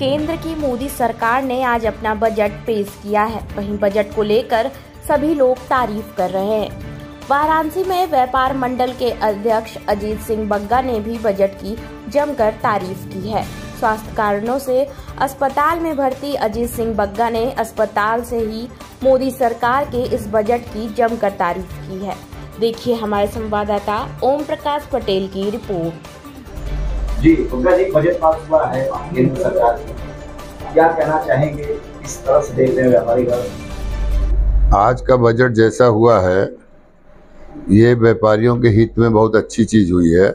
केंद्र की मोदी सरकार ने आज अपना बजट पेश किया है। वहीं बजट को लेकर सभी लोग तारीफ कर रहे हैं। वाराणसी में व्यापार मंडल के अध्यक्ष अजीत सिंह बग्गा ने भी बजट की जमकर तारीफ की है। स्वास्थ्य कारणों से अस्पताल में भर्ती अजीत सिंह बग्गा ने अस्पताल से ही मोदी सरकार के इस बजट की जमकर तारीफ की है। देखिए हमारे संवाददाता ओम प्रकाश पटेल की रिपोर्ट। जी बग्गा जी, बजट पास हुआ है केंद्र सरकार की, क्या कहना चाहेंगे, किस तरह से देख रहे हैं व्यापारी वर्ग? आज का बजट जैसा हुआ है ये व्यापारियों के हित में बहुत अच्छी चीज हुई है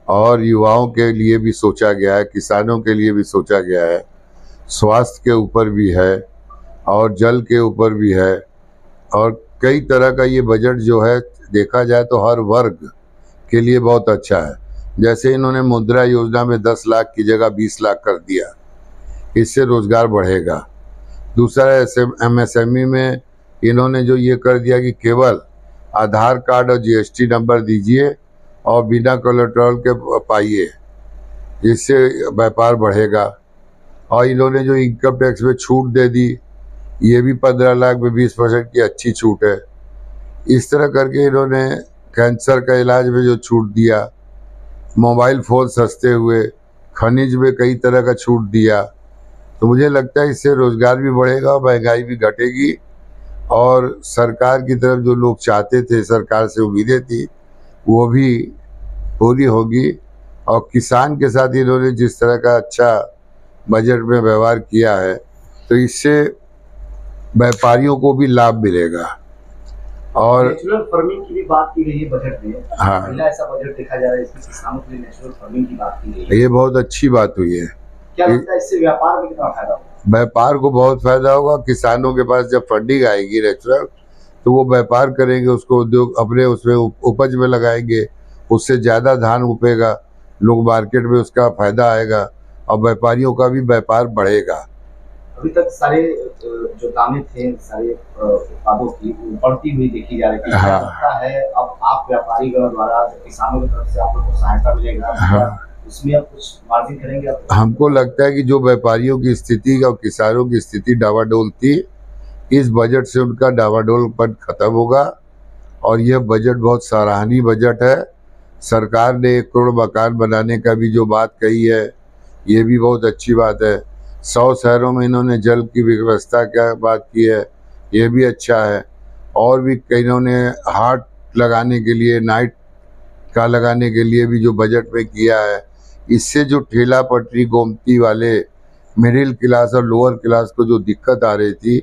और युवाओं के लिए भी सोचा गया है, किसानों के लिए भी सोचा गया है, स्वास्थ्य के ऊपर भी है और जल के ऊपर भी है और कई तरह का ये बजट जो है देखा जाए तो हर वर्ग के लिए बहुत अच्छा है। जैसे इन्होंने मुद्रा योजना में 10 लाख की जगह 20 लाख कर दिया, इससे रोजगार बढ़ेगा। दूसरा MSME में इन्होंने जो ये कर दिया कि केवल आधार कार्ड और GST नंबर दीजिए और बिना कोलेट्रल के पाइए, जिससे व्यापार बढ़ेगा। और इन्होंने जो इनकम टैक्स में छूट दे दी, ये भी 15 लाख में 20% की अच्छी छूट है। इस तरह करके इन्होंने कैंसर का इलाज में जो छूट दिया, मोबाइल फ़ोन सस्ते हुए, खनिज में कई तरह का छूट दिया, तो मुझे लगता है इससे रोज़गार भी बढ़ेगा, महंगाई भी घटेगी और सरकार की तरफ जो लोग चाहते थे, सरकार से उम्मीदें थी, वो भी पूरी होगी। और किसान के साथ इन्होंने जिस तरह का अच्छा बजट में व्यवहार किया है तो इससे व्यापारियों को भी लाभ मिलेगा। और नेचुरल फार्मिंग की भी बात की गई है बजट में। हाँ, पहला ऐसा बजट देखा जा रहा है इसमें किसानों के लिए नेचुरल फार्मिंग की बात की गई है। ये बहुत अच्छी बात हुई है। क्या लगता है इससे व्यापार में कितना फायदा होगा? व्यापार को बहुत फायदा होगा। किसानों के पास जब फंडिंग आएगी नेचुरल, तो वो व्यापार करेंगे, उसको उद्योग अपने उसमें उपज में लगाएंगे, उससे ज़्यादा धान उपेगा, लोग मार्केट में उसका फायदा आएगा और व्यापारियों का भी व्यापार बढ़ेगा। अभी तक सारे जो दामें थे सारे उत्पादों की बढ़ती हुई देखी जा रही थी। हाँ। लगता है अब आप व्यापारी द्वारा किसानों की तरफ से आप लोग को सहायता मिलेगा, हाँ, उसमें आप कुछ मार्जिन करेंगे आप? हमको लगता है कि जो व्यापारियों की स्थिति और किसानों की स्थिति डावाडोल थी, इस बजट से उनका डावाडोलपन खत्म होगा और यह बजट बहुत सराहनीय बजट है। सरकार ने 1 करोड़ मकान बनाने का भी जो बात कही है, ये भी बहुत अच्छी बात है। 100 शहरों में इन्होंने जल की व्यवस्था क्या बात की है, ये भी अच्छा है। और भी कई इन्होंने हाट लगाने के लिए, नाइट का लगाने के लिए भी जो बजट में किया है, इससे जो ठेला पटरी गोमती वाले मिडिल क्लास और लोअर क्लास को जो दिक्कत आ रही थी,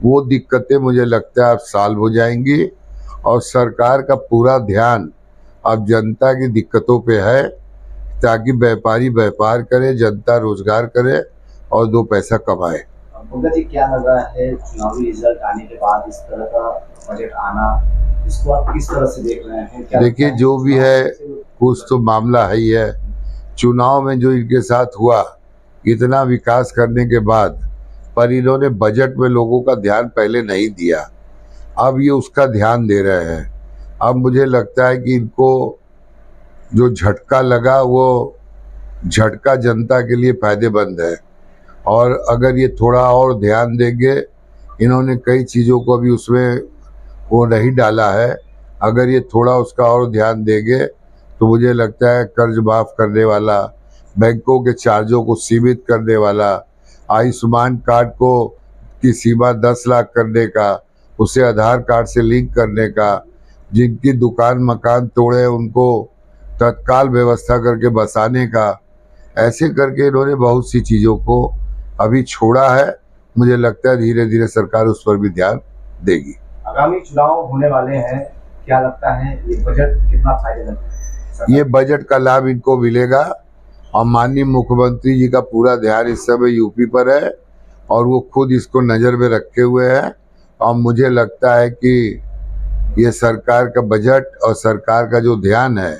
वो दिक्कतें मुझे लगता है अब सॉल्व हो जाएंगी और सरकार का पूरा ध्यान अब जनता की दिक्कतों पे है, ताकि व्यापारी व्यापार करे, जनता रोजगार करे और 2 पैसा कमाए। बग्गा जी, क्या लगा है चुनावी रिजल्ट आने के बाद इस तरह का बजट आना, इसको आप किस तरह से देख रहे हैं? देखिए, जो भी है कुछ तो मामला है ही है। चुनाव में जो इनके साथ हुआ, इतना विकास करने के बाद, पर इन्होंने बजट में लोगों का ध्यान पहले नहीं दिया, अब ये उसका ध्यान दे रहे हैं। अब मुझे लगता है कि इनको जो झटका लगा वो झटका जनता के लिए फायदेमंद है और अगर ये थोड़ा और ध्यान देंगे, इन्होंने कई चीज़ों को अभी उसमें वो नहीं डाला है, अगर ये थोड़ा उसका और ध्यान देंगे तो मुझे लगता है कर्ज माफ़ करने वाला, बैंकों के चार्जों को सीमित करने वाला, आयुष्मान कार्ड को की सीमा 10 लाख करने का, उसे आधार कार्ड से लिंक करने का, जिनकी दुकान मकान तोड़े उनको तत्काल व्यवस्था करके बसाने का, ऐसे करके इन्होंने बहुत सी चीज़ों को अभी छोड़ा है। मुझे लगता है धीरे धीरे सरकार उस पर भी ध्यान देगी। आगामी चुनाव होने वाले हैं, क्या लगता है ये बजट कितना फायदेमंद है? ये बजट का लाभ इनको मिलेगा और माननीय मुख्यमंत्री जी का पूरा ध्यान इस समय यूपी पर है और वो खुद इसको नज़र में रखे हुए हैं और मुझे लगता है कि ये सरकार का बजट और सरकार का जो ध्यान है,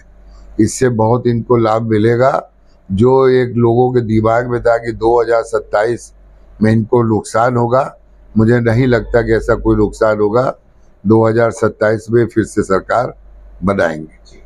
इससे बहुत इनको लाभ मिलेगा। जो एक लोगों के दिमाग में था कि 2027 में इनको नुकसान होगा, मुझे नहीं लगता कि ऐसा कोई नुकसान होगा। 2027 में फिर से सरकार बनाएंगे।